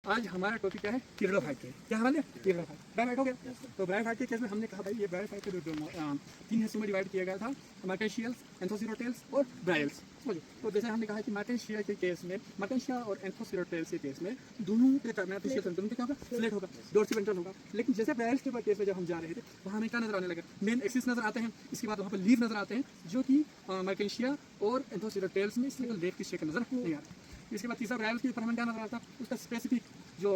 आज हमारा टॉपिक क्या है? टीरिडोफाइट के। क्या हमारे टीरिडोफाइट ब्रायोफाइट हो गया। तो ब्रायोफाइट के केस में हमने कहा भाई ये ब्रायोफाइट के तीन हिस्सों में डिवाइड किया गया था, मार्टेशियल्स, एंथोसिरोटेल्स और ब्रायल्स। समझो। तो जैसे हमने कहा कि मार्टेशिया के केस में, मार्टेशिया और एंथोसिरोटेल्स के केस में दोनों के मार्टेशियल दोनों के क्या होगा? फ्लैट होगा, डोर्सिवेंट्रल होगा। लेकिन जैसे ब्रायल्स के केस में जब हम जा रहे थे वहाँ हमें क्या नजर आने लगा? मेन एक्सिस नजर आते हैं, इसके बाद वहाँ पर लीव नजर आते हैं जो कि मार्टेशिया और एंथोसिरोटेल्स में इसलिए लेव की शेप नजर नहीं आता। इसके बाद तीसरा ब्रायल्स के ऊपर हमें क्या नजर आता है? उसका स्पेसिफिक जो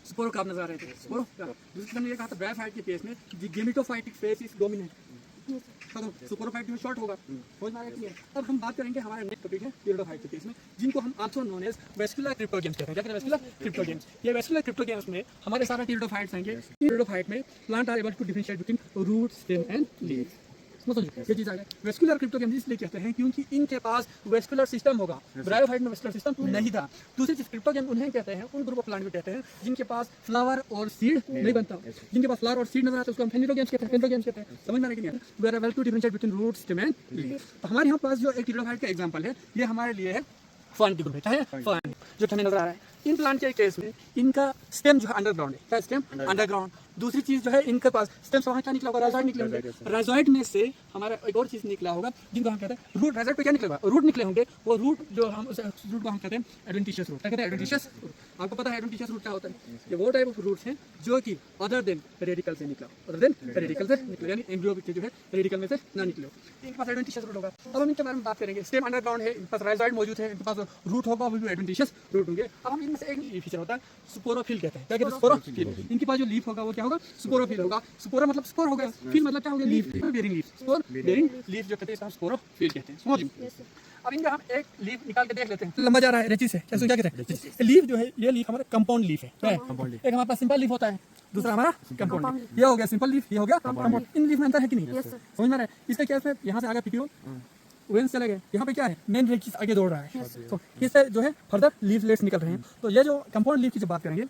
स्पोरोकार्प नजर आ रहे थे। स्पोरोकार्प। दूसरी हमने ये कहा था ब्रायोफाइट के केस में the gametophytic phase is dominant. Sporophyte में शॉर्ट होगा। समझ में आ रही है? अब हम बात करेंगे हमारे नेक्स्ट टॉपिक है टीरिडोफाइट के केस में, जिनको हम also known as vascular cryptogams कहते हैं। क्या कहते हैं? Vascular cryptogams. ये वेस्कुलर क्रिप्टोगेम्स में हमारे सारे टीरिडोफाइट्स आएंगे। टीरिडोफाइट में plant are able to differentiate between root, stem and leaf. समझो ये चीज आ गया। वेस्कुलर क्रिप्टोगेम्स इसलिए कहते हैं क्योंकि इनके पास वेस्कुलर सिस्टम होगा। ब्रायोफाइट में वेस्कुलर सिस्टम नहीं था। दूसरी चीज क्रिप्टोगेम उन्हें कहते हैं, उन ग्रुप ऑफ प्लांट को कहते हैं जिनके पास फ्लावर और सीड नहीं बनता। जिनके पास फ्लावर और सीड नजर आता है उसको हम फेनिडोगेम्स कहते हैं, फेनिडोगेम्स कहते हैं। समझ में आ रहा है कि नहीं? We are able to differentiate between root, stem and leaf. तो हमारे यहाँ पास जो एक टीरिडोफाइट का एग्जांपल है ये हमारे लिए है फर्न की ग्रुप है। क्या है? फर्न, जो हमें नजर आ रहा है। इन प्लांट के केस में इनका स्टेम जो है अंडरग्राउंड है। क्या स्टेम? अंडरग्राउंड। दूसरी चीज जो है इनके पास स्टेम से वहाँ क्या निकला होगा? राइजोइड निकले होंगे। राइजोइड में से हमारा एक और चीज निकला होगा जिनको हम कहते हैं रूट। राइजोइड पे क्या निकलेगा? रूट निकले होंगे। वो रूट जो हम रूट को हम कहते हैं एडवेंटिशियस रूट। क्या कहते हैं? Adventitious root. आपको पता है एडवेंटिशियस रूट क्या होता है? ये वो टाइप ऑफ रूट्स हैं जो कि अदर देन रेडिकल से निकला, अदर देन रेडिकल से निकले, यानी एम्ब्रियो के जो है रेडिकल में से ना निकले हो। इनके पास एडवेंटिशियस रूट होगा। अब हम इनके बारे में बात करेंगे। स्टेम अंडरग्राउंड है, इनके पास राइजोइड मौजूद है, इनके पास रूट होगा, वो भी एडवेंटिशियस रूट होंगे। अब हम इनमें से एक फीचर होता है स्पोरोफिल कहते हैं। क्या कहते हैं? स्पोरोफिल। इनके पास जो लीफ होगा वो क्या होगा? स्पोरोफिल होगा। स्पोरा मतलब स्पोर हो गया, फिल मतलब क्या हो गया? Leaf, bearing leaf. Spore bearing leaf जो कहते हैं इसको स्पोरोफिल कहते हैं। समझ में? अब इनका हम एक लीफ निकाल के देख लेते हैं। लंबा जा रहा है रेचिस है, क्या कहते हैं? लीफ जो है ये लीफ हमारा कंपाउंड लीफ है। क्या है? एक हमारे पास सिंपल लीफ होता है, दूसरा हमारा कंपाउंड लीफ। ये हो गया सिंपल लीफ, ये हो गया कंपाउंड। इन लीफ में अंतर है कि नहीं? समझ में आ रहा है? इसका क्या है? यहाँ से आगे पिटियोल वेंस चले गए, यहाँ पे क्या है? मेन रेचिस आगे दौड़ रहा है। तो इससे जो है फर्दर लीफलेट्स निकल रहे हैं। तो ये जो कंपाउंड लीफ की जब बात करेंगे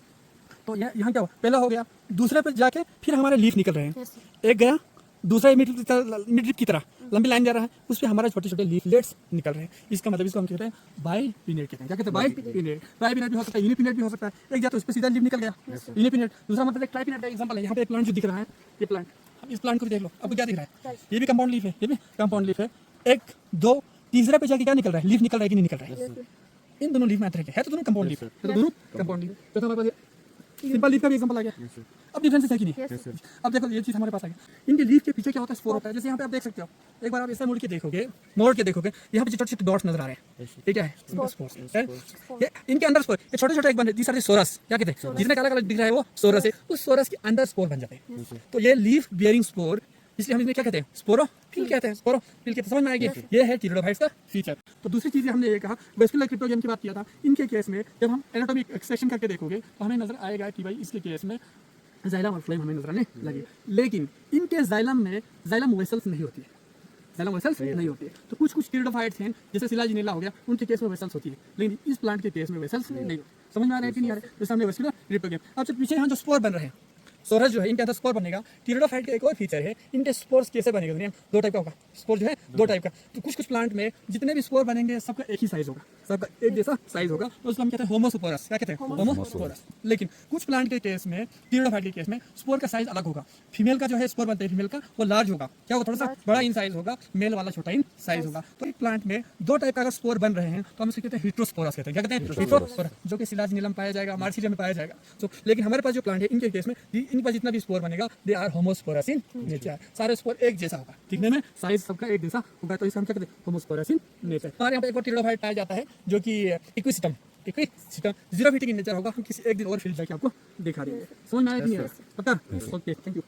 तो यहाँ क्या हुआ? पहला हो गया, दूसरे पे जाके फिर हमारे लीफ निकल रहे हैं। एक गया, दूसरा मिड ड्रिप की तरह लंबी लाइन जा रहा है, उस पर हमारे छोटे छोटे लीफलेट्स निकल रहे हैं। इसका मतलब इसको हम कहते हैं बाइपिनेट कहते हैं। क्या कहते हैं? बाइपिनेट। बाइपिनेट भी हो सकता है, यूनिपिनेट भी हो सकता है। एक जाता है उस पर सीधा लीफ निकल गया, यूनिपिनेट। दूसरा मतलब एक ट्राइपिनेट का एग्जांपल है। यहाँ पे एक प्लांट जो दिख रहा है, ये प्लांट, इस प्लांट को देख लो, आपको क्या दिख रहा है? ये भी कंपाउंड लीफ है, ये भी कंपाउंड लीफ है। एक, दो, तीसरे पे जाके क्या निकल रहा है? लीफ निकल रहा है कि नहीं निकल रहा है? इन दोनों लीफ में अंतर है तो दोनों कंपाउंड लीफ है, तो दोनों कंपाउंड लीफ। तो हमारे पास सिंपल लीफ का भी एग्जांपल आ गया। अब डिफरेंस है कि नहीं? अब देखो ये चीज हमारे पास आ गई। इनके लीफ के पीछे क्या होता है? स्पोर होता है। जैसे यहाँ पे आप देख सकते हो, एक बार आप ऐसा मोड़ के देखोगे, यहाँ पे छोटे छोटे डॉट्स नजर आ रहे हैं। ये क्या है? स्पोर। ये इनके अंदर स्पोर, ये छोटे छोटे एक बन, तीसरा सोरस। क्या कहते हैं? जितने काला काला दिख रहा है वो सोरस है। उस सोरस के अंदर स्पोर बन जाते हैं। तो ये लीफ बियरिंग स्पोर, इसलिए हम इसमें क्या कहते हैं? स्पोरोफिल कहते हैं। स्पोरोफिल कहते हैं। समझ में आएगी? ये है टीरिडोफाइट्स का फीचर। तो दूसरी चीज हमने ये कहा वेस्कुलर क्रिप्टोगेम की बात किया था। इनके केस में जब हम एनाटॉमिक एक्सट्रैक्शन करके देखोगे तो हमें नजर आएगा कि भाई इसके केस में जाइलम और फ्लोएम हमें नजर आने लगी। लेकिन इनके जाइलम में जाइलम वेसल्स नहीं होती है। जाइलम वेसल्स नहीं होती है। तो कुछ टीरिडोफाइट्स हैं जैसे सिलाजिनेला हो गया, उनके केस में वेसल्स होती है, लेकिन इस प्लांट के केस में वेसल्स नहीं होती। समझ में आ रहा है कि नहीं आ रहा है? जैसे हमने वेस्कुलर क्रिप्टोगेम। अब जब पीछे यहाँ जो स्पोर बन रहे हैं, सोरस जो है इनके अंदर स्पोर बनेगा। टीरिडोफाइट का एक और फीचर है, इनके स्पोर्स कैसे बनेगा? दो टाइप का होगा स्पोर जो है, दो टाइप का। तो कुछ प्लांट में जितने भी स्पोर बनेंगे सबका एक ही साइज होगा, सबका एक जैसा साइज होगा, तो उसको हम कहते हैं होमोस्पोरस। क्या कहते हैं? होमोस्पोरस। लेकिन कुछ प्लांट के केस में, टीरिडोफाइट के केस में स्पोर का साइज अलग होगा। फीमेल का जो है स्पोर बनता है, फीमेल का वो लार्ज होगा। क्या होगा? थोड़ा सा बड़ा इन साइज होगा, मेल वाला छोटा इन साइज होगा। तो एक प्लांट में दो टाइप का अगर स्पोर बन रहे हैं तो हम इसे कहते हैं हेटेरोस्पोरस कहते हैं। क्या कहते हैं? हेटेरोस्पोरस, जो कि सिलाजिनेलम पाया जाएगा, मार्सिलियम में पाया जाएगा। तो लेकिन हमारे पास जो प्लांट है इनके केस में इनके पास जितना भी स्पोर बनेगा they are homosporous in nature. सारे स्पोर एक जैसा होगा, दिखने में साइज सबका एक जैसा होगा, तो इसे हम क्या कहते हैं? Homosporous in nature. हमारे यहाँ पे एक और टीरिडोफाइट पाया जाता है जो कि इक्विसिटम जीरोफिटिक इन नेचर होगा। हम किसी एक दिन और फील्ड जाके आपको दिखा देंगे। समझ में आया कि नहीं? पता? Okay, thank you.